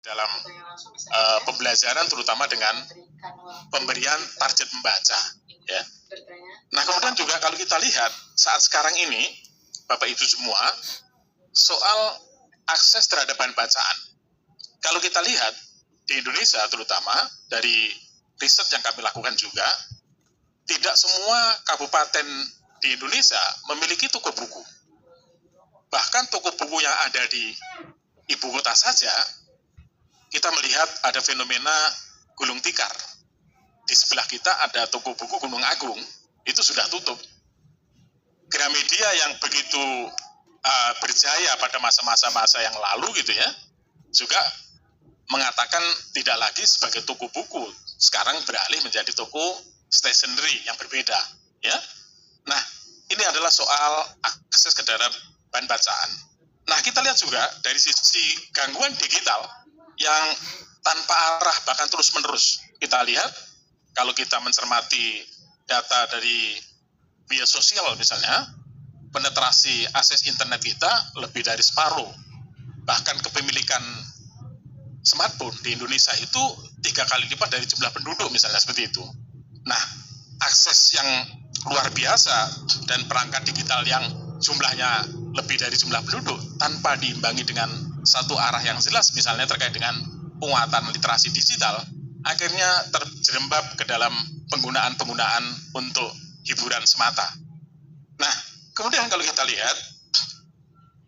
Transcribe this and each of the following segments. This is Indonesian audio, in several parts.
dalam pembelajaran, terutama dengan pemberian target membaca, ya. Nah, kemudian juga kalau kita lihat saat sekarang ini, Bapak Ibu semua, soal akses terhadap bahan bacaan. Kalau kita lihat di Indonesia, terutama dari riset yang kami lakukan juga, tidak semua kabupaten di Indonesia memiliki toko buku. Bahkan toko buku yang ada di ibu kota saja, kita melihat ada fenomena gulung tikar. Di sebelah kita ada toko buku Gunung Agung, itu sudah tutup. Gramedia yang begitu berjaya pada masa-masa yang lalu gitu ya, juga mengatakan tidak lagi sebagai toko buku, sekarang beralih menjadi toko stationery yang berbeda, ya. Nah, ini adalah soal akses ke dalam bahan bacaan. Nah, kita lihat juga dari sisi gangguan digital yang tanpa arah bahkan terus-menerus. Kita lihat kalau kita mencermati data dari media sosial misalnya, penetrasi akses internet kita lebih dari separuh. Bahkan kepemilikan smartphone di Indonesia itu 3 kali lipat dari jumlah penduduk misalnya, seperti itu. Nah, akses yang luar biasa dan perangkat digital yang jumlahnya lebih dari jumlah penduduk tanpa diimbangi dengan satu arah yang jelas, misalnya terkait dengan penguatan literasi digital, akhirnya terjerembab ke dalam penggunaan untuk hiburan semata. Nah, kemudian kalau kita lihat,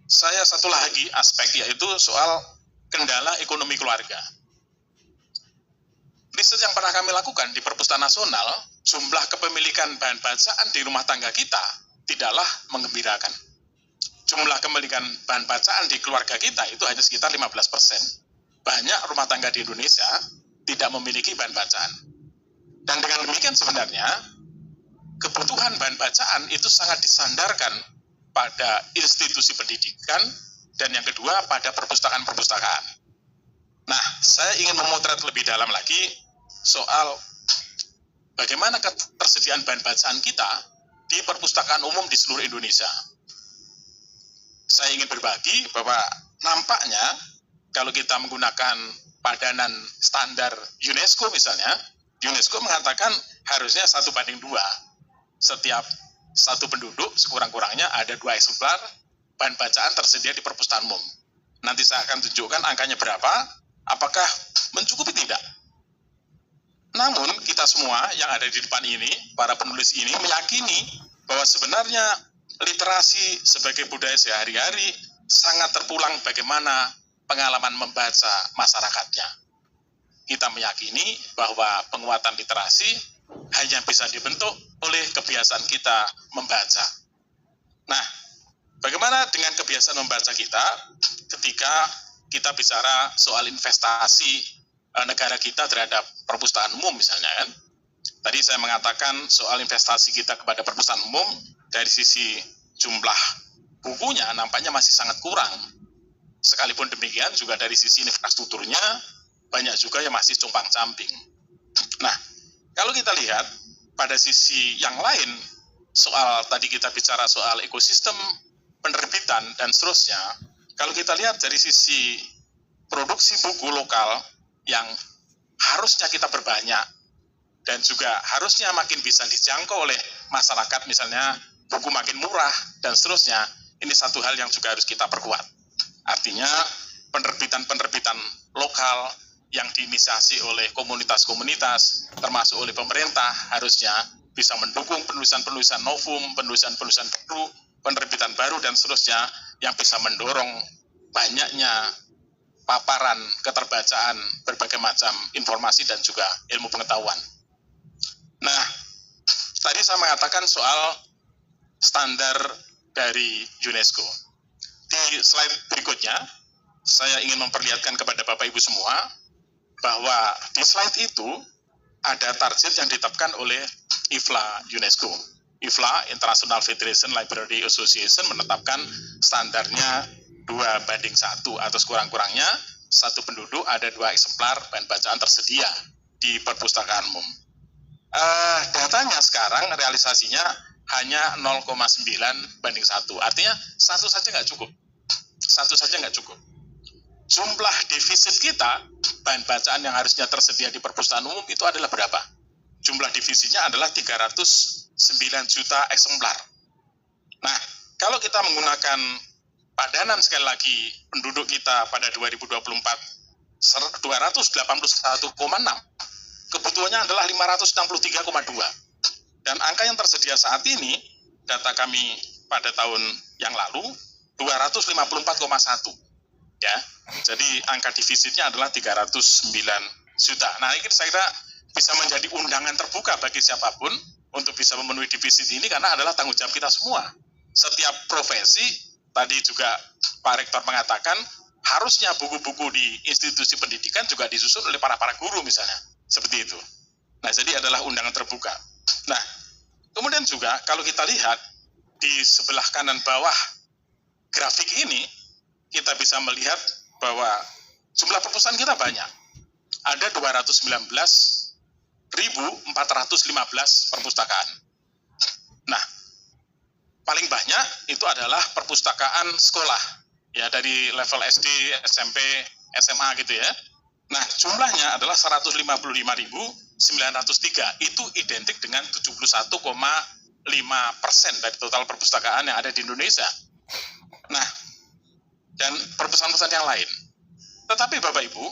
saya satu lagi aspek, yaitu soal kendala ekonomi keluarga. Riset yang pernah kami lakukan di Perpustakaan Nasional, jumlah kepemilikan bahan bacaan di rumah tangga kita tidaklah menggembirakan. Jumlah kepemilikan bahan bacaan di keluarga kita itu hanya sekitar 15%. Banyak rumah tangga di Indonesia tidak memiliki bahan bacaan. Dan dengan demikian sebenarnya, kebutuhan bahan bacaan itu sangat disandarkan pada institusi pendidikan, dan yang kedua pada perpustakaan-perpustakaan. Nah, saya ingin memotret lebih dalam lagi soal bagaimana ketersediaan bahan bacaan kita di perpustakaan umum di seluruh Indonesia. Saya ingin berbagi bahwa nampaknya kalau kita menggunakan padanan standar UNESCO misalnya, UNESCO mengatakan harusnya 1:2. Setiap satu penduduk sekurang-kurangnya ada 2 eksemplar bahan bacaan tersedia di perpustakaan umum. Nanti saya akan tunjukkan angkanya berapa, apakah mencukupi tidak. Namun kita semua yang ada di depan ini, para penulis ini meyakini bahwa sebenarnya literasi sebagai budaya sehari-hari sangat terpulang bagaimana pengalaman membaca masyarakatnya. Kita meyakini bahwa penguatan literasi hanya bisa dibentuk oleh kebiasaan kita membaca. Nah, bagaimana dengan kebiasaan membaca kita ketika kita bicara soal investasi negara kita terhadap perpustakaan umum misalnya, kan? Tadi saya mengatakan soal investasi kita kepada perpustakaan umum dari sisi jumlah bukunya nampaknya masih sangat kurang. Sekalipun demikian juga dari sisi infrastrukturnya banyak juga yang masih compang-camping. Nah, kalau kita lihat pada sisi yang lain, soal tadi kita bicara soal ekosistem penerbitan dan seterusnya, kalau kita lihat dari sisi produksi buku lokal yang harusnya kita perbanyak dan juga harusnya makin bisa dijangkau oleh masyarakat, misalnya buku makin murah dan seterusnya, ini satu hal yang juga harus kita perkuat. Artinya penerbitan-penerbitan lokal yang diinisiasi oleh komunitas-komunitas termasuk oleh pemerintah harusnya bisa mendukung penulisan-penulisan novum, penulisan-penulisan baru, penerbitan baru dan seterusnya yang bisa mendorong banyaknya paparan keterbacaan berbagai macam informasi dan juga ilmu pengetahuan. Nah, tadi saya mengatakan soal standar dari UNESCO. Di slide berikutnya, saya ingin memperlihatkan kepada Bapak Ibu semua bahwa di slide itu ada target yang ditetapkan oleh IFLA UNESCO. IFLA, International Federation Library Association, menetapkan standarnya 2:1 atau sekurang-kurangnya satu penduduk ada 2 eksemplar bahan bacaan tersedia di perpustakaan umum. Datanya sekarang realisasinya hanya 0,9:1. Artinya satu saja nggak cukup. jumlah defisit kita, bahan bacaan yang harusnya tersedia di perpustakaan umum itu adalah berapa? Jumlah defisitnya adalah 309 juta eksemplar. Nah, kalau kita menggunakan padanan sekali lagi penduduk kita pada 2024 281,6, kebutuhannya adalah 563,2. Dan angka yang tersedia saat ini, data kami pada tahun yang lalu 254,1. Ya. Jadi angka defisitnya adalah 309 juta. Nah, ini saya kira bisa menjadi undangan terbuka bagi siapapun untuk bisa memenuhi defisit ini karena adalah tanggung jawab kita semua. Setiap profesi, tadi juga Pak Rektor mengatakan, harusnya buku-buku di institusi pendidikan juga disusun oleh para guru misalnya. Seperti itu. Nah, jadi adalah undangan terbuka. Nah, kemudian juga kalau kita lihat di sebelah kanan bawah grafik ini, kita bisa melihat bahwa jumlah perpustakaan kita banyak. Ada 219.415 perpustakaan. Nah, paling banyak itu adalah perpustakaan sekolah, ya dari level SD, SMP, SMA gitu ya. Nah, jumlahnya adalah 155.903. Itu identik dengan 71,5% dari total perpustakaan yang ada di Indonesia. Nah, dan perpustakaan-perpustakaan yang lain. Tetapi Bapak Ibu,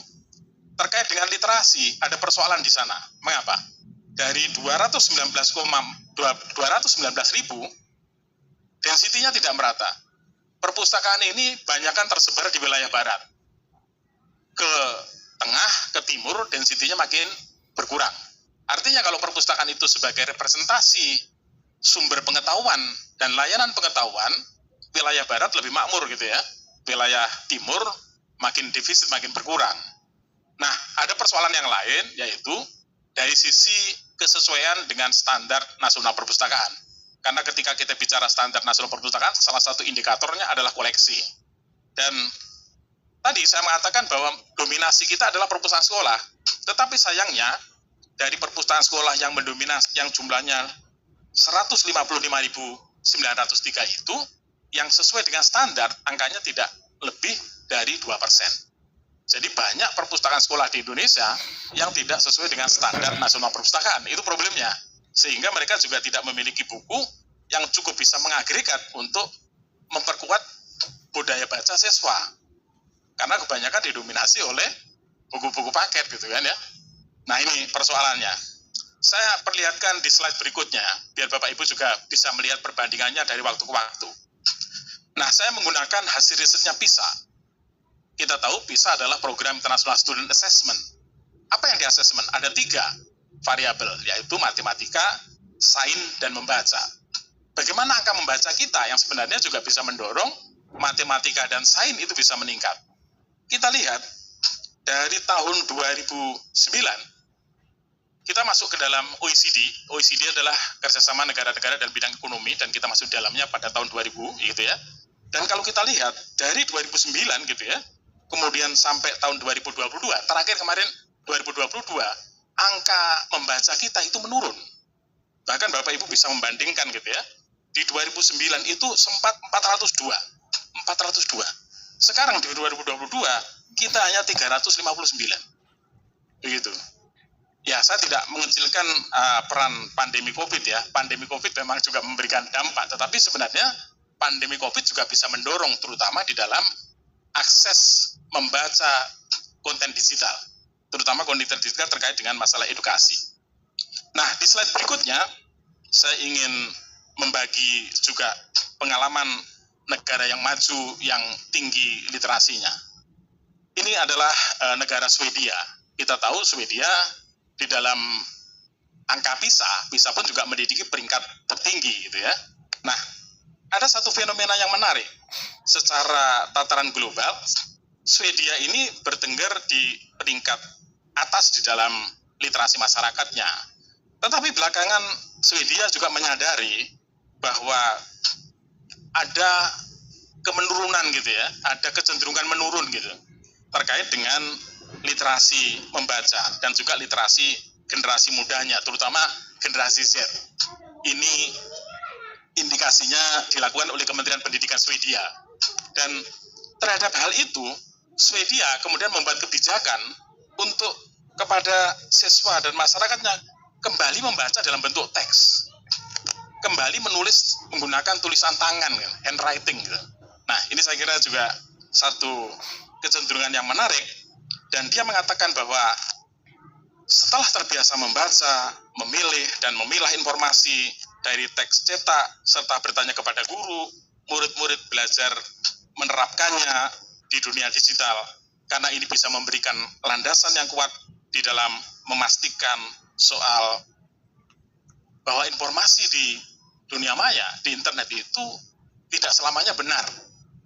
terkait dengan literasi, ada persoalan di sana. Mengapa? Dari 219.000, density-nya tidak merata. Perpustakaan ini banyakkan tersebar di wilayah barat. Ke tengah, ke timur, density-nya makin berkurang. Artinya kalau perpustakaan itu sebagai representasi sumber pengetahuan dan layanan pengetahuan, wilayah barat lebih makmur gitu ya. Wilayah timur makin defisit, makin berkurang. Nah, ada persoalan yang lain, yaitu dari sisi kesesuaian dengan standar nasional perpustakaan. Karena ketika kita bicara standar nasional perpustakaan, salah satu indikatornya adalah koleksi. Dan tadi saya mengatakan bahwa dominasi kita adalah perpustakaan sekolah. Tetapi sayangnya, dari perpustakaan sekolah yang mendominasi, yang jumlahnya 155.903 itu, yang sesuai dengan standar, angkanya tidak lebih dari 2%. Jadi banyak perpustakaan sekolah di Indonesia yang tidak sesuai dengan standar nasional perpustakaan. Itu problemnya. Sehingga mereka juga tidak memiliki buku yang cukup bisa mengagregat untuk memperkuat budaya baca siswa. Karena kebanyakan didominasi oleh buku-buku paket gitu kan ya. Nah, ini persoalannya. Saya perlihatkan di slide berikutnya, biar Bapak Ibu juga bisa melihat perbandingannya dari waktu ke waktu. Nah, saya menggunakan hasil risetnya PISA. Kita tahu PISA adalah program International Student Assessment. Apa yang di-assessment? Ada 3 variabel, yaitu matematika, sains, dan membaca. Bagaimana angka membaca kita yang sebenarnya juga bisa mendorong matematika dan sains itu bisa meningkat. Kita lihat, dari tahun 2009, kita masuk ke dalam OECD. OECD adalah kerjasama negara-negara dalam bidang ekonomi, dan kita masuk dalamnya pada tahun 2000, gitu ya. Dan kalau kita lihat, dari 2009 gitu ya, kemudian sampai tahun 2022, terakhir kemarin 2022, angka membaca kita itu menurun. Bahkan Bapak Ibu bisa membandingkan gitu ya, di 2009 itu sempat 402. Sekarang di 2022, kita hanya 359. Begitu. Ya, saya tidak mengecilkan peran pandemi COVID ya. Pandemi COVID memang juga memberikan dampak, tetapi sebenarnya pandemi COVID juga bisa mendorong terutama di dalam akses membaca konten digital, terutama konten digital terkait dengan masalah edukasi. Nah, di slide berikutnya, saya ingin membagi juga pengalaman negara yang maju yang tinggi literasinya. Ini adalah negara Swedia. Kita tahu Swedia di dalam angka PISA pun juga menduduki peringkat tertinggi gitu ya. Nah, ada satu fenomena yang menarik. Secara tataran global, Swedia ini bertengger di peringkat atas di dalam literasi masyarakatnya. Tetapi belakangan Swedia juga menyadari bahwa ada kemenurunan gitu ya, ada kecenderungan menurun gitu terkait dengan literasi membaca dan juga literasi generasi mudanya, terutama generasi Z. Ini indikasinya dilakukan oleh Kementerian Pendidikan Swedia. Dan terhadap hal itu, Swedia kemudian membuat kebijakan untuk kepada siswa dan masyarakatnya kembali membaca dalam bentuk teks, kembali menulis menggunakan tulisan tangan, handwriting. Nah, ini saya kira juga satu kecenderungan yang menarik, dan dia mengatakan bahwa setelah terbiasa membaca, memilih, dan memilah informasi dari teks cetak, serta bertanya kepada guru, murid-murid belajar menerapkannya di dunia digital, karena ini bisa memberikan landasan yang kuat di dalam memastikan soal bahwa informasi di dunia maya, di internet itu tidak selamanya benar.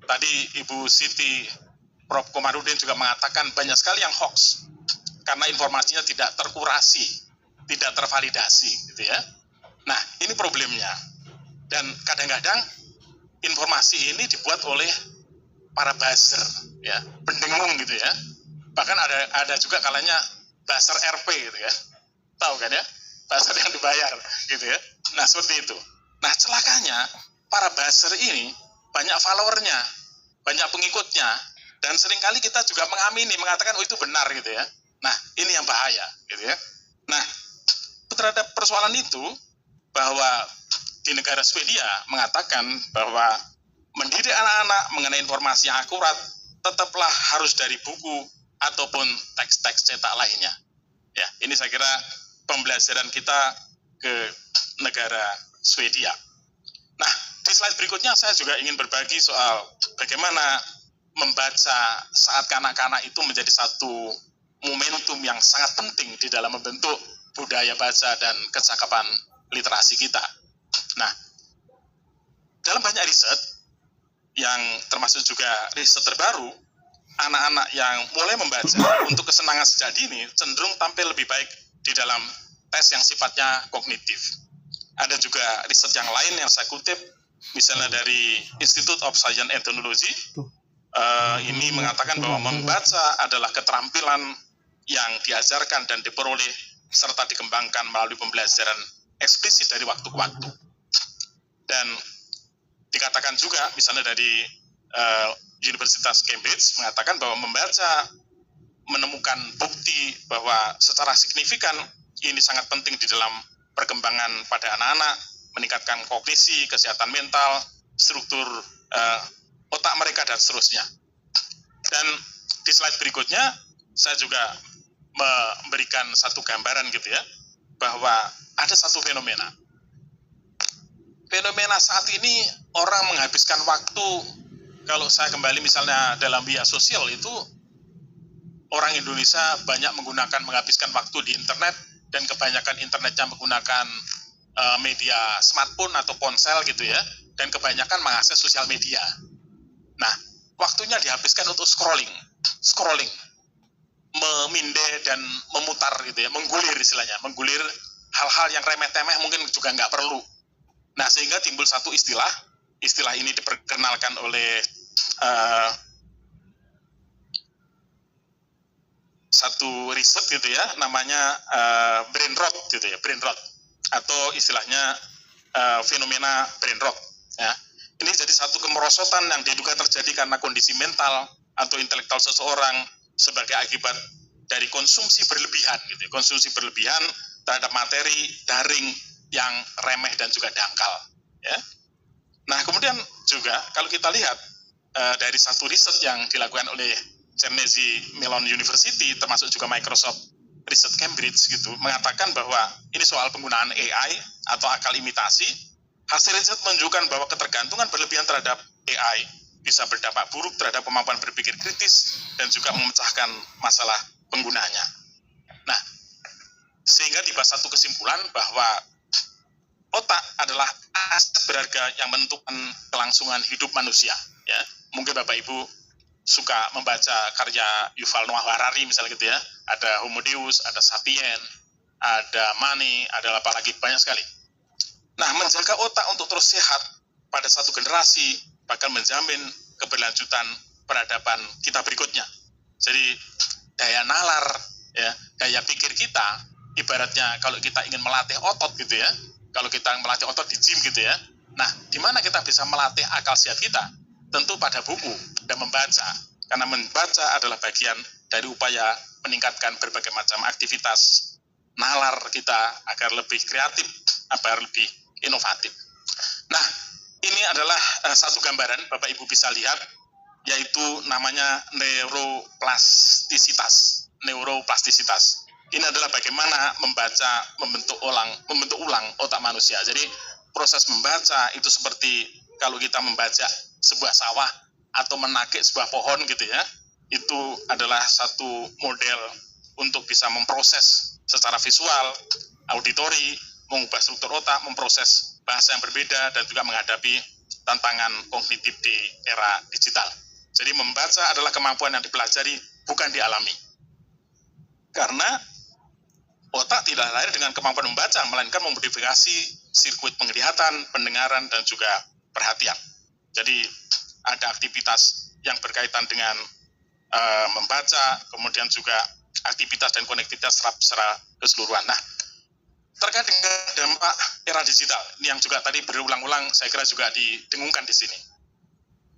Tadi Ibu Siti, Prof. Komarudin juga mengatakan banyak sekali yang hoax, karena informasinya tidak terkurasi, tidak tervalidasi, gitu ya. Nah, ini problemnya. Dan kadang-kadang informasi ini dibuat oleh para buzzer, ya, pendengung gitu ya. Bahkan ada juga kalanya buzzer RP gitu ya. Tahu kan ya? Buzzer yang dibayar gitu ya. Nah, seperti itu. Nah, celakanya para buzzer ini banyak followernya, banyak pengikutnya, dan seringkali kita juga mengamini, mengatakan oh itu benar gitu ya. Nah, ini yang bahaya gitu ya. Nah, terhadap persoalan itu, bahwa di negara Swedia mengatakan bahwa mendidik anak-anak mengenai informasi yang akurat tetaplah harus dari buku ataupun teks-teks cetak lainnya. Ya, ini saya kira pembelajaran kita ke negara Swedia. Nah, di slide berikutnya saya juga ingin berbagi soal bagaimana membaca saat kanak-kanak itu menjadi satu momentum yang sangat penting di dalam membentuk budaya baca dan kecakapan literasi kita. Nah, dalam banyak riset yang termasuk juga riset terbaru, anak-anak yang mulai membaca untuk kesenangan sejak dini cenderung tampil lebih baik di dalam tes yang sifatnya kognitif. Ada juga riset yang lain yang saya kutip, misalnya dari Institute of Science and Technology, ini mengatakan bahwa membaca adalah keterampilan yang diajarkan dan diperoleh serta dikembangkan melalui pembelajaran eksplisit dari waktu ke waktu. Dan dikatakan juga misalnya dari Universitas Cambridge mengatakan bahwa membaca menemukan bukti bahwa secara signifikan ini sangat penting di dalam perkembangan pada anak-anak, meningkatkan kognisi, kesehatan mental, struktur otak mereka, dan seterusnya. Dan di slide berikutnya saya juga memberikan satu gambaran gitu ya, bahwa ada satu fenomena. Fenomena saat ini orang menghabiskan waktu, kalau saya kembali misalnya dalam media sosial itu, orang Indonesia banyak menghabiskan waktu di internet, dan kebanyakan internetnya menggunakan media smartphone atau ponsel gitu ya, dan kebanyakan mengakses sosial media. Nah, waktunya dihabiskan untuk scrolling, memindai dan memutar gitu ya, menggulir istilahnya, menggulir hal-hal yang remeh-temeh mungkin juga nggak perlu. Nah, sehingga timbul satu istilah ini diperkenalkan oleh satu riset gitu ya, namanya brain rot gitu ya, brain rot, atau istilahnya fenomena brain rot ya. Ini jadi satu kemerosotan yang diduga terjadi karena kondisi mental atau intelektual seseorang sebagai akibat dari konsumsi berlebihan gitu ya, konsumsi berlebihan terhadap materi daring yang remeh dan juga dangkal ya. Nah, kemudian juga kalau kita lihat dari satu riset yang dilakukan oleh Carnegie Mellon University termasuk juga Microsoft Research Cambridge gitu, mengatakan bahwa ini soal penggunaan AI atau akal imitasi. Hasil riset menunjukkan bahwa ketergantungan berlebihan terhadap AI bisa berdampak buruk terhadap kemampuan berpikir kritis dan juga memecahkan masalah penggunanya. Nah, sehingga tiba satu kesimpulan bahwa otak adalah aset berharga yang menentukan kelangsungan hidup manusia. Ya, mungkin Bapak Ibu suka membaca karya Yuval Noah Harari misalnya gitu ya. Ada Homo Deus, ada Sapien, ada Money, ada apa lagi, banyak sekali. Nah, menjaga otak untuk terus sehat pada satu generasi bakal menjamin keberlanjutan peradaban kita berikutnya. Jadi daya nalar, ya, daya pikir kita, ibaratnya kalau kita ingin melatih otot gitu ya, kalau kita melatih otot di gym gitu ya. Nah, di mana kita bisa melatih akal sehat kita? Tentu pada buku dan membaca. Karena membaca adalah bagian dari upaya meningkatkan berbagai macam aktivitas nalar kita agar lebih kreatif, agar lebih inovatif. Nah, ini adalah satu gambaran Bapak Ibu bisa lihat, yaitu namanya neuroplastisitas. Neuroplastisitas. Ini adalah bagaimana membaca, membentuk ulang otak manusia. Jadi proses membaca itu seperti kalau kita membaca sebuah sawah atau menakik sebuah pohon gitu ya. Itu adalah satu model untuk bisa memproses secara visual, auditori, mengubah struktur otak, memproses bahasa yang berbeda, dan juga menghadapi tantangan kognitif di era digital. Jadi membaca adalah kemampuan yang dipelajari, bukan dialami. Karena otak tidak lahir dengan kemampuan membaca, melainkan memodifikasi sirkuit penglihatan, pendengaran, dan juga perhatian. Jadi ada aktivitas yang berkaitan dengan membaca, kemudian juga aktivitas dan konektivitas secara keseluruhan. Nah, terkait dengan dampak era digital, ini yang juga tadi berulang-ulang saya kira juga didengungkan di sini.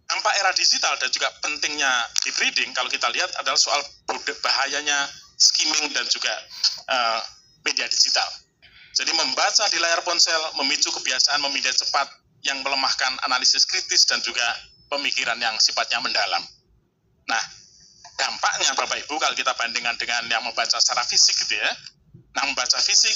Dampak era digital dan juga pentingnya deep reading kalau kita lihat adalah soal bahayanya skimming dan juga media digital. Jadi membaca di layar ponsel memicu kebiasaan memindai cepat yang melemahkan analisis kritis dan juga pemikiran yang sifatnya mendalam. Nah, dampaknya Bapak Ibu kalau kita bandingkan dengan yang membaca secara fisik gitu ya. Nah, membaca fisik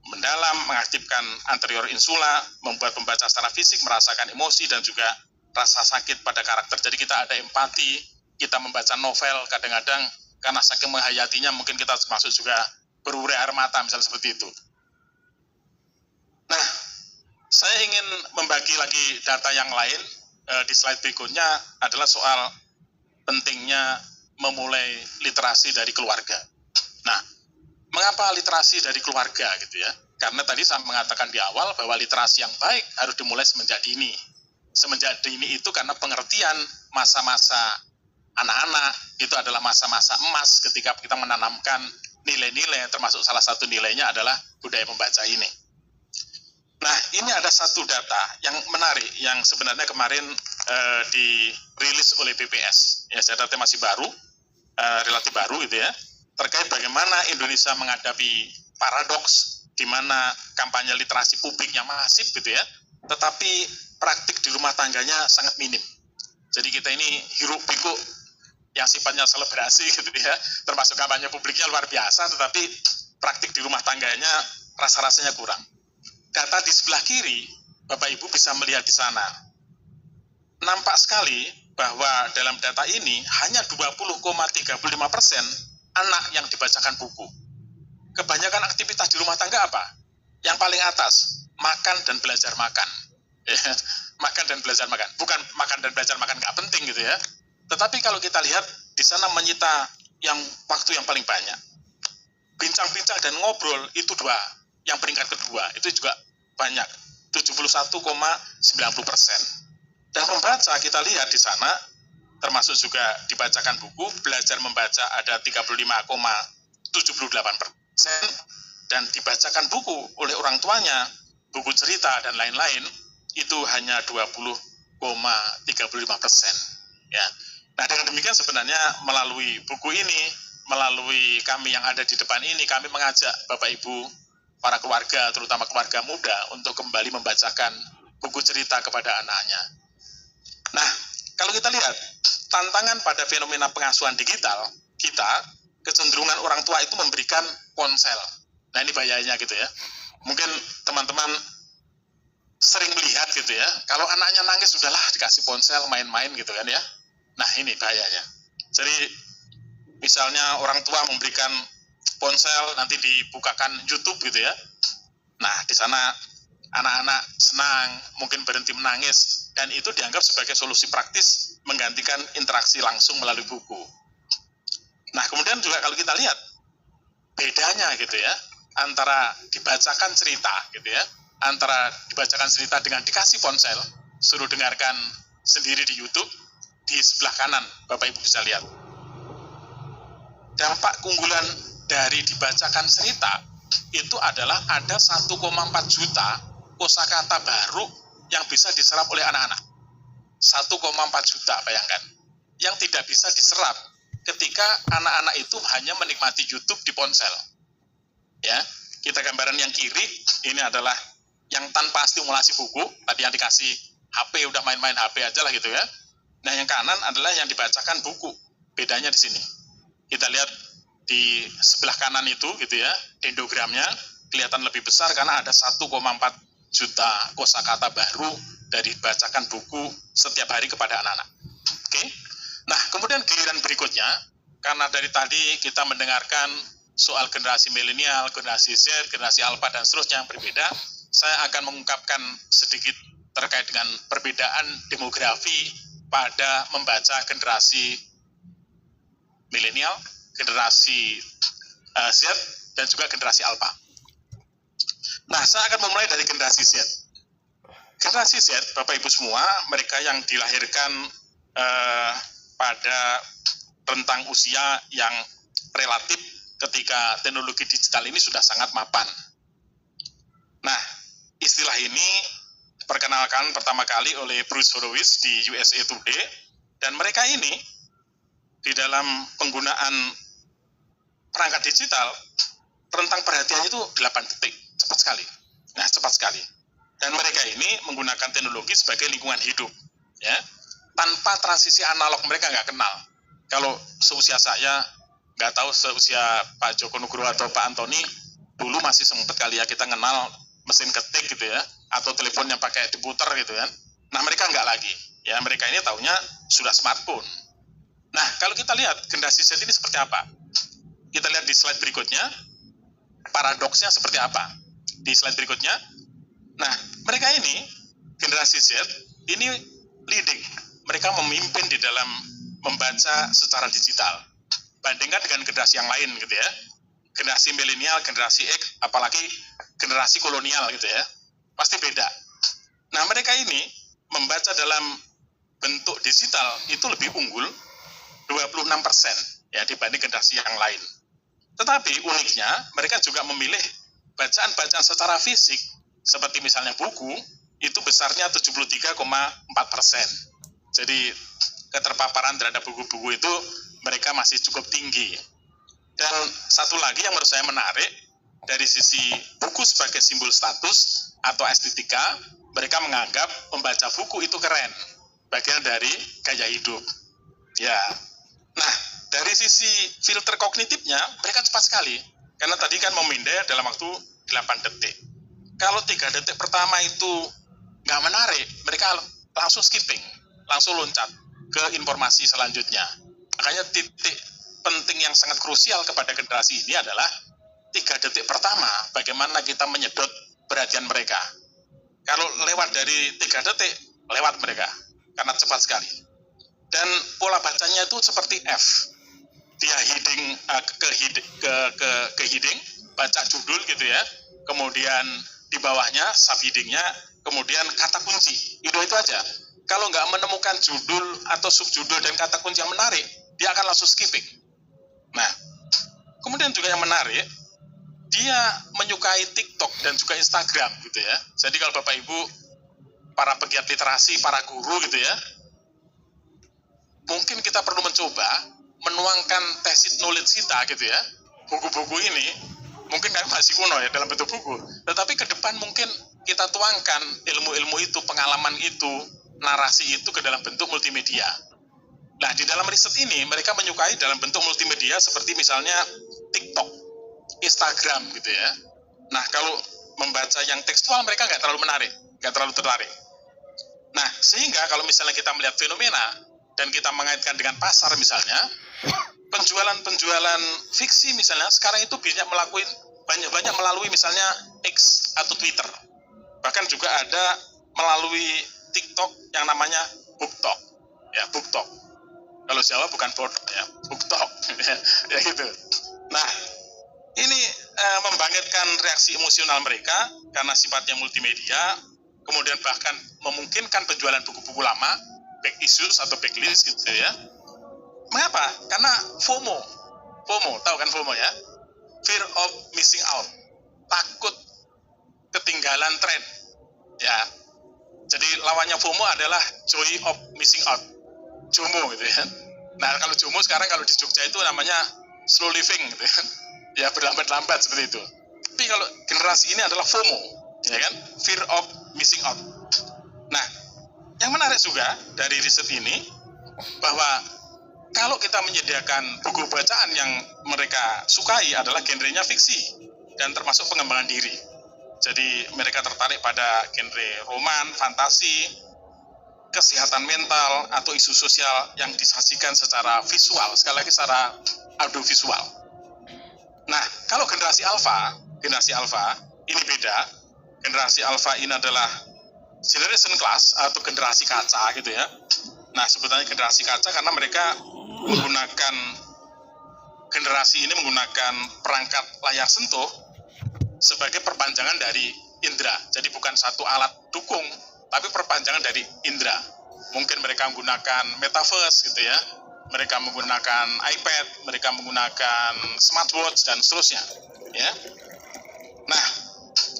mendalam, mengaktifkan anterior insula, membuat pembaca secara fisik merasakan emosi dan juga rasa sakit pada karakter. Jadi kita ada empati, kita membaca novel kadang-kadang karena saking menghayatinya mungkin kita masuk juga berurai air mata misalnya seperti itu. Nah, saya ingin membagi lagi data yang lain di slide berikutnya adalah soal pentingnya memulai literasi dari keluarga. Nah, mengapa literasi dari keluarga gitu ya? Karena tadi saya mengatakan di awal bahwa literasi yang baik harus dimulai semenjak dini. Semenjak dini itu karena pengertian masa-masa anak-anak itu adalah masa-masa emas ketika kita menanamkan nilai-nilai, termasuk salah satu nilainya adalah budaya membaca ini. Nah, ini ada satu data yang menarik yang sebenarnya kemarin dirilis oleh BPS. Ya, data masih baru, relatif baru gitu ya, terkait bagaimana Indonesia menghadapi paradoks di mana kampanye literasi publiknya masif gitu ya, tetapi praktik di rumah tangganya sangat minim. Jadi kita ini hiruk pikuk yang sifatnya selebrasi gitu ya, termasuk kampanye publiknya luar biasa, tetapi praktik di rumah tangganya rasa-rasanya kurang. Data di sebelah kiri, Bapak Ibu bisa melihat di sana. Nampak sekali bahwa dalam data ini hanya 20,35% anak yang dibacakan buku. Kebanyakan aktivitas di rumah tangga apa? Yang paling atas, makan dan belajar makan. Makan dan belajar makan. Bukan makan dan belajar makan nggak penting gitu ya. Tetapi kalau kita lihat, di sana menyita yang waktu yang paling banyak. Bincang-bincang dan ngobrol itu dua. Yang peringkat kedua, itu juga banyak. 71,90%. Dan membaca, kita lihat di sana, termasuk juga dibacakan buku, belajar membaca ada 35,78%, dan dibacakan buku oleh orang tuanya, buku cerita dan lain-lain, itu hanya 20,35%. Ya. Nah, dengan demikian sebenarnya melalui buku ini, melalui kami yang ada di depan ini, kami mengajak Bapak Ibu, para keluarga, terutama keluarga muda, untuk kembali membacakan buku cerita kepada anaknya. Nah, kalau kita lihat, tantangan pada fenomena pengasuhan digital, kita, kecenderungan orang tua itu memberikan ponsel. Nah, ini bahayanya gitu ya. Mungkin teman-teman sering melihat gitu ya, kalau anaknya nangis, sudahlah dikasih ponsel, main-main gitu kan ya. Nah, ini bahayanya. Jadi, misalnya orang tua memberikan ponsel, nanti dibukakan YouTube gitu ya. Nah, di sana anak-anak senang, mungkin berhenti menangis, dan itu dianggap sebagai solusi praktis menggantikan interaksi langsung melalui buku. Nah, kemudian juga kalau kita lihat bedanya gitu ya, antara dibacakan cerita gitu ya, antara dibacakan cerita dengan dikasih ponsel, suruh dengarkan sendiri di YouTube, di sebelah kanan Bapak Ibu bisa lihat. Dampak keunggulan dari dibacakan cerita itu adalah ada 1,4 juta kosakata baru yang bisa diserap oleh anak-anak. 1,4 juta, bayangkan. yang tidak bisa diserap ketika anak-anak itu hanya menikmati YouTube di ponsel. Ya, kita gambaran yang kiri ini adalah yang tanpa stimulasi buku, tadi yang dikasih HP udah main-main HP aja lah gitu ya. Nah, yang kanan adalah yang dibacakan buku. Bedanya di sini. Kita lihat di sebelah kanan itu gitu ya, dendrogramnya kelihatan lebih besar karena ada 1,4 juta kosakata baru dari bacakan buku setiap hari kepada anak-anak. Oke. Nah, kemudian giliran berikutnya, karena dari tadi kita mendengarkan soal generasi milenial, generasi Z, generasi alpha dan seterusnya yang berbeda, saya akan mengungkapkan sedikit terkait dengan perbedaan demografi pada membaca generasi milenial, generasi Z, dan juga generasi alpha. Nah, saya akan memulai dari generasi Z. Generasi Z, Bapak Ibu semua, mereka yang dilahirkan pada rentang usia yang relatif ketika teknologi digital ini sudah sangat mapan. Nah, istilah ini diperkenalkan pertama kali oleh Bruce Horowitz di USA Today, dan mereka ini di dalam penggunaan perangkat digital, rentang perhatiannya itu 8 detik, cepat sekali. Nah, cepat sekali. Dan mereka ini menggunakan teknologi sebagai lingkungan hidup, ya. Tanpa transisi analog mereka nggak kenal. Kalau seusia saya, nggak tahu seusia Pak Joko Nugroho atau Pak Antoni, dulu masih sempat kali ya kita kenal mesin ketik gitu ya, atau telepon yang pakai diputer gitu kan. Nah, mereka nggak lagi. Ya, mereka ini taunya sudah smartphone. Nah, kalau kita lihat generasi Z ini seperti apa? Kita lihat di slide berikutnya, paradoksnya seperti apa? Di slide berikutnya, nah, mereka ini, generasi Z, ini leading. Mereka memimpin di dalam membaca secara digital. Bandingkan dengan generasi yang lain gitu ya. Generasi milenial, generasi X, apalagi generasi kolonial gitu ya. Pasti beda. Nah, mereka ini membaca dalam bentuk digital itu lebih unggul 26% ya dibanding generasi yang lain. Tetapi uniknya mereka juga memilih bacaan-bacaan secara fisik seperti misalnya buku itu besarnya 73,4%. Jadi keterpaparan terhadap buku-buku itu mereka masih cukup tinggi. Dan satu lagi yang menurut saya menarik, dari sisi buku sebagai simbol status atau estetika, mereka menganggap membaca buku itu keren, bagian dari gaya hidup. Ya, nah dari sisi filter kognitifnya mereka cepat sekali, karena tadi kan memindai dalam waktu 8 detik. Kalau 3 detik pertama itu nggak menarik, mereka langsung skipping, langsung loncat ke informasi selanjutnya. Makanya titik penting yang sangat krusial kepada generasi ini adalah 3 detik pertama, bagaimana kita menyedot perhatian mereka. Kalau lewat dari 3 detik, lewat mereka, karena cepat sekali. Dan pola bacanya itu seperti F. Dia heading ke heading, baca judul gitu ya. Kemudian di bawahnya subheadingnya, kemudian kata kunci. Itu aja. Kalau nggak menemukan judul atau subjudul dan kata kunci yang menarik, dia akan langsung skipping. Nah, kemudian juga yang menarik, dia menyukai TikTok dan juga Instagram gitu ya. Jadi kalau Bapak Ibu, para pegiat literasi, para guru gitu ya, mungkin kita perlu mencoba menuangkan tacit knowledge kita gitu ya. Buku-buku ini mungkin masih kuno ya dalam bentuk buku, tetapi ke depan mungkin kita tuangkan ilmu-ilmu itu, pengalaman itu, narasi itu ke dalam bentuk multimedia. Nah, di dalam riset ini mereka menyukai dalam bentuk multimedia seperti misalnya TikTok, Instagram gitu ya. Nah, kalau membaca yang tekstual mereka nggak terlalu menarik, nggak terlalu tertarik. Nah, sehingga kalau misalnya kita melihat fenomena dan kita mengaitkan dengan pasar misalnya, penjualan fiksi misalnya sekarang itu banyak melalui misalnya X atau Twitter. Bahkan juga ada melalui TikTok yang namanya BookTok. Ya, BookTok. Kalau Jawa bukan bodoh ya, BookTok. Ya gitu. Nah, ini membangkitkan reaksi emosional mereka karena sifatnya multimedia, kemudian bahkan memungkinkan penjualan buku-buku lama, back issues atau backlist gitu ya. Mengapa? Karena FOMO, tahu kan FOMO ya? Fear of missing out, takut ketinggalan tren. Ya, jadi lawannya FOMO adalah joy of missing out, JOMO gitu ya. Nah kalau Jomo sekarang kalau di Jogja itu namanya slow living gitu kan. Ya berlambat-lambat seperti itu. Tapi kalau generasi ini adalah FOMO, ya kan, fear of missing out. Nah, yang menarik juga dari riset ini bahwa kalau kita menyediakan buku bacaan yang mereka sukai adalah genrenya fiksi dan termasuk pengembangan diri. Jadi mereka tertarik pada genre roman, fantasi, kesehatan mental, atau isu sosial yang disajikan secara visual, sekali lagi secara audiovisual. Nah, kalau generasi alfa ini beda. Generasi alfa ini adalah generation class atau generasi kaca gitu ya. Nah, sebetulnya generasi kaca karena mereka generasi ini menggunakan perangkat layar sentuh sebagai perpanjangan dari indera. Jadi bukan satu alat dukung, tapi perpanjangan dari indera. Mungkin mereka menggunakan metaverse gitu ya. Mereka menggunakan iPad, mereka menggunakan smartwatch dan seterusnya, ya. Nah,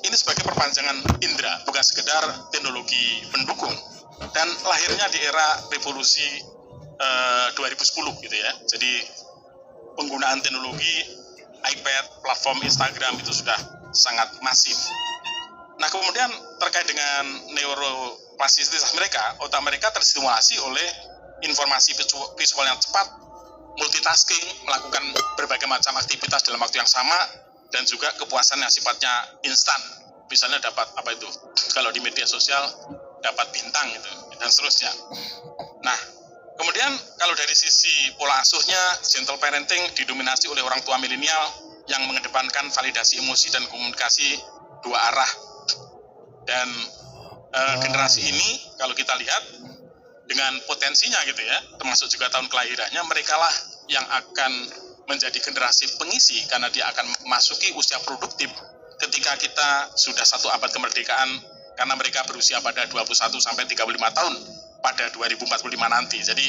ini sebagai perpanjangan indera, bukan sekedar teknologi pendukung. Dan lahirnya di era revolusi 2010 gitu ya. Jadi penggunaan teknologi iPad, platform Instagram itu sudah sangat masif. Nah, kemudian terkait dengan neuroplastisitas mereka, otak mereka terstimulasi oleh informasi visual yang cepat, multitasking, melakukan berbagai macam aktivitas dalam waktu yang sama, dan juga kepuasan yang sifatnya instan. Misalnya dapat apa itu? Kalau di media sosial dapat bintang gitu dan seterusnya. Nah, kemudian kalau dari sisi pola asuhnya, gentle parenting didominasi oleh orang tua milenial yang mengedepankan validasi emosi dan komunikasi dua arah. Dan generasi ini kalau kita lihat dengan potensinya gitu ya, termasuk juga tahun kelahirannya, mereka lah yang akan menjadi generasi pengisi karena dia akan memasuki usia produktif ketika kita sudah 1 abad kemerdekaan, karena mereka berusia pada 21 sampai 35 tahun pada 2045 nanti. Jadi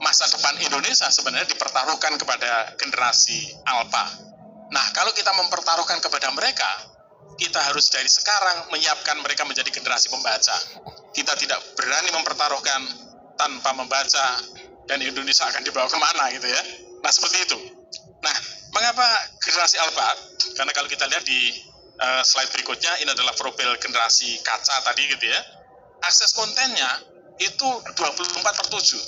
masa depan Indonesia sebenarnya dipertaruhkan kepada generasi alfa. Nah, kalau kita mempertaruhkan kepada mereka, kita harus dari sekarang menyiapkan mereka menjadi generasi pembaca. Kita tidak berani mempertaruhkan tanpa membaca, dan Indonesia akan dibawa kemana gitu ya. Nah, seperti itu. Nah, mengapa generasi alfa? Karena kalau kita lihat di slide berikutnya, ini adalah profil generasi kaca tadi gitu ya. Akses kontennya itu 24/7,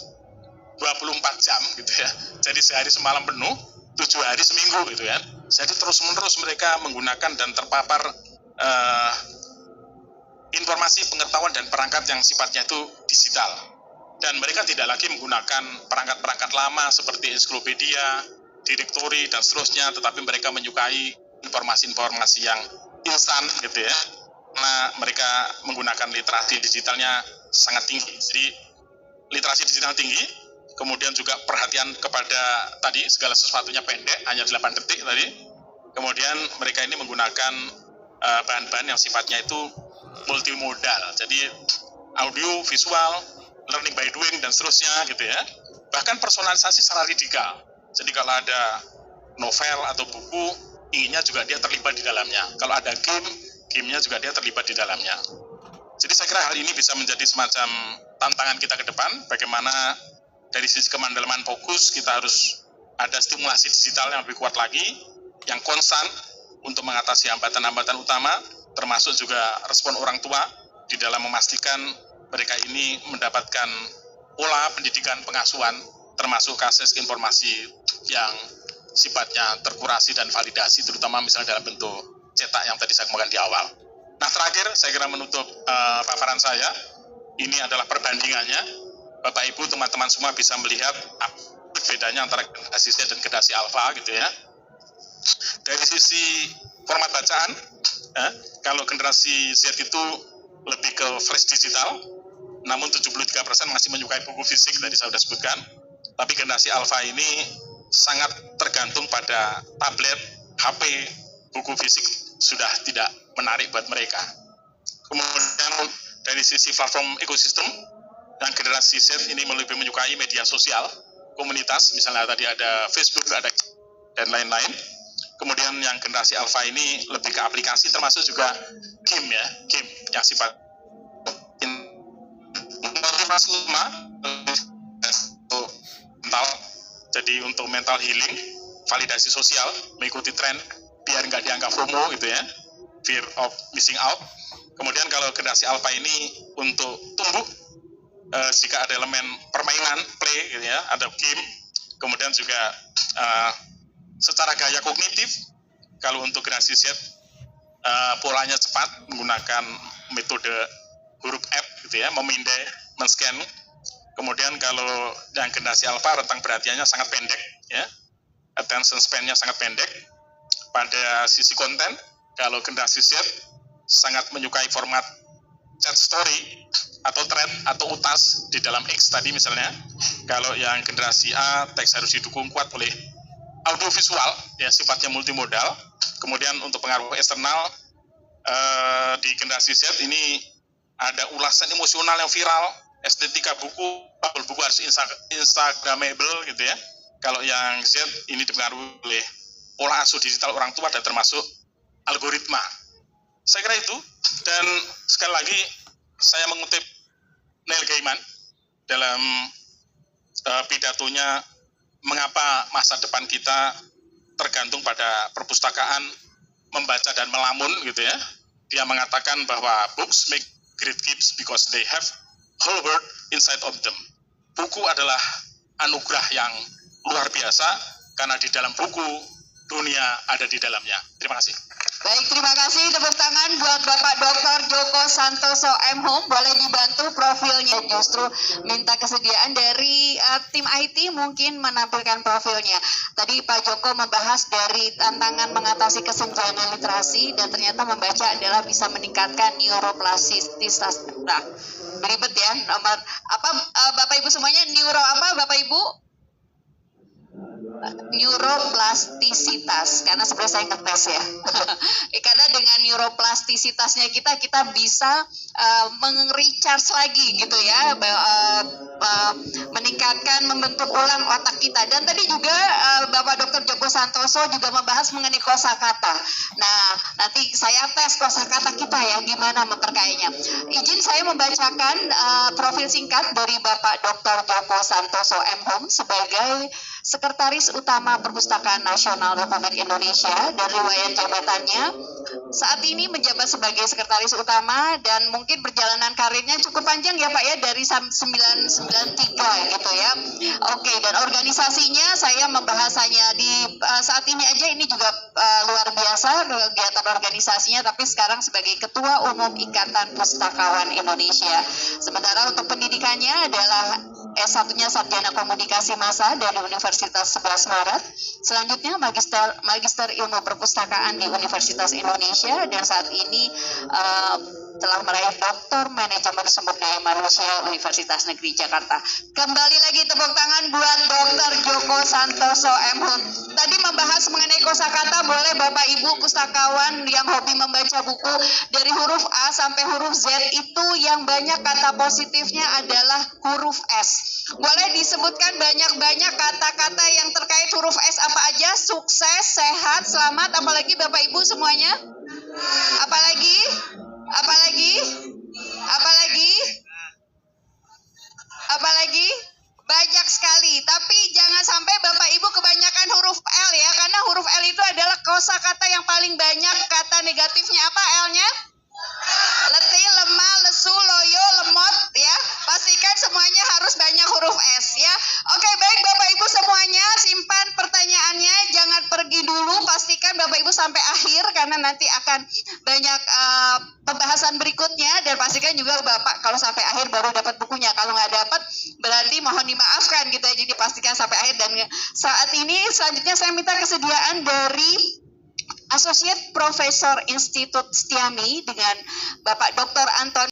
24 jam gitu ya. Jadi sehari semalam penuh, 7 hari seminggu gitu ya. Jadi terus-menerus mereka menggunakan dan terpapar informasi, pengetahuan, dan perangkat yang sifatnya itu digital. Dan mereka tidak lagi menggunakan perangkat-perangkat lama seperti ensiklopedia, direktori, dan seterusnya, tetapi mereka menyukai informasi-informasi yang instan gitu ya. Nah, mereka menggunakan literasi digitalnya sangat tinggi. Jadi literasi digital tinggi, kemudian juga perhatian kepada tadi segala sesuatunya pendek, hanya 8 detik tadi. Kemudian mereka ini menggunakan bahan-bahan yang sifatnya itu multimodal. Jadi audio, visual, learning by doing, dan seterusnya gitu ya. Bahkan personalisasi secara radikal. Jadi kalau ada novel atau buku, inginnya juga dia terlibat di dalamnya. Kalau ada gamenya juga dia terlibat di dalamnya. Jadi saya kira hal ini bisa menjadi semacam tantangan kita ke depan, bagaimana dari sisi kemandalaman fokus kita harus ada stimulasi digital yang lebih kuat lagi, yang konstan untuk mengatasi hambatan-hambatan utama, termasuk juga respon orang tua di dalam memastikan mereka ini mendapatkan pola pendidikan pengasuhan, termasuk akses informasi yang sifatnya terkurasi dan validasi, terutama misalnya dalam bentuk cetak yang tadi saya kemukakan di awal. Nah, terakhir saya kira menutup paparan saya, ini adalah perbandingannya. Bapak Ibu, teman-teman semua bisa melihat bedanya antara generasi Z dan generasi alfa gitu ya. Dari sisi format bacaan, kalau generasi Z itu lebih ke flash digital, namun 73% masih menyukai buku fisik, tadi saya sudah sebutkan. Tapi generasi alfa ini sangat tergantung pada tablet, HP, buku fisik sudah tidak menarik buat mereka. Kemudian dari sisi platform ekosistem, dan generasi Z ini lebih menyukai media sosial, komunitas, misalnya tadi ada Facebook, ada dan lain-lain. Kemudian yang generasi alfa ini lebih ke aplikasi, termasuk juga game ya, game yang sifat motivasi mental Jadi untuk mental healing, validasi sosial, mengikuti tren, biar nggak dianggap FOMO gitu ya, fear of missing out. Kemudian kalau generasi alpha ini untuk tumbuh, jika ada elemen permainan, play gitu ya, ada game. Kemudian juga secara gaya kognitif, kalau untuk generasi Z, polanya cepat, menggunakan metode huruf F gitu ya, memindai, men-scan. Kemudian kalau yang generasi alpha, rentang perhatiannya sangat pendek ya, attention span-nya sangat pendek. Pada sisi konten, kalau generasi Z sangat menyukai format chat story atau thread atau utas di dalam X tadi misalnya. Kalau yang generasi A, teks harus didukung kuat oleh audio visual ya, sifatnya multimodal. Kemudian untuk pengaruh eksternal, di generasi Z ini ada ulasan emosional yang viral, estetika buku harus instagramable gitu ya. Kalau yang Z ini dipengaruhi oleh pola asuh digital orang tua dan termasuk algoritma. Saya kira itu. Dan sekali lagi saya mengutip Neil Gaiman dalam pidatonya mengapa masa depan kita tergantung pada perpustakaan, membaca dan melamun gitu ya. Dia mengatakan bahwa books make great gifts because they have whole world inside of them. Buku adalah anugerah yang luar biasa karena di dalam buku dunia ada di dalamnya. Terima kasih. Baik, terima kasih. Tepuk tangan buat Bapak Dr. Joko Santoso M.Hum. Boleh dibantu profilnya. Justru minta kesediaan dari tim IT mungkin menampilkan profilnya. Tadi Pak Joko membahas dari tantangan mengatasi kesenjangan literasi dan ternyata membaca adalah bisa meningkatkan neuroplastisitas. Nah, beribet ya. Nomor apa Bapak Ibu semuanya? Neuro apa Bapak Ibu? Neuroplastisitas, karena sebenarnya saya ngetes ya. Karena dengan neuroplastisitasnya kita bisa meng-recharge lagi gitu ya, meningkatkan, membentuk ulang otak kita. Dan tadi juga Bapak Dr. Joko Santoso juga membahas mengenai kosakata. Nah, nanti saya tes kosakata kita ya, gimana memperkayanya. Izin saya membacakan profil singkat dari Bapak Dr. Joko Santoso M.Hum sebagai Sekretaris Utama Perpustakaan Nasional Republik Indonesia, dan riwayat jabatannya saat ini menjabat sebagai Sekretaris Utama, dan mungkin perjalanan karirnya cukup panjang ya Pak ya, dari 1993 gitu ya. Oke, dan organisasinya saya membahasanya di saat ini aja ini juga luar biasa kegiatan organisasinya, tapi sekarang sebagai Ketua Umum Ikatan Pustakawan Indonesia. Sementara untuk pendidikannya adalah S1-nya Sarjana Komunikasi Massa dari Universitas 11 Maret. Selanjutnya Magister Ilmu Perpustakaan di Universitas Indonesia, dan saat ini telah meraih Doktor Manajemen Sumber Daya Manusia Universitas Negeri Jakarta. Kembali lagi tepuk tangan buat Dr. Joko Santoso M.Hum. Tadi membahas mengenai kosakata, boleh Bapak Ibu pustakawan yang hobi membaca buku dari huruf A sampai huruf Z itu yang banyak kata positifnya adalah huruf S. Boleh disebutkan banyak-banyak kata-kata yang terkait huruf S apa aja? Sukses, sehat, selamat, apalagi Bapak Ibu semuanya? Apalagi? Apalagi? Apalagi? Apalagi? Banyak sekali, tapi jangan sampai Bapak Ibu kebanyakan huruf L ya, karena huruf L itu adalah kosakata yang paling banyak. Kata negatifnya apa L-nya? Letih, lemah, lesu, loyo, lemot ya. Pastikan semuanya harus banyak huruf S ya. Oke, baik Bapak Ibu semuanya, simpan pertanyaannya, jangan pergi dulu, pastikan Bapak Ibu sampai akhir karena nanti akan banyak pembahasan berikutnya, dan pastikan juga Bapak kalau sampai akhir baru dapat bukunya. Kalau nggak dapat berarti mohon dimaafkan gitu ya. Jadi pastikan sampai akhir. Dan saat ini selanjutnya saya minta kesediaan dari Associate Professor Institut Setiami dengan Bapak Dr. Antoni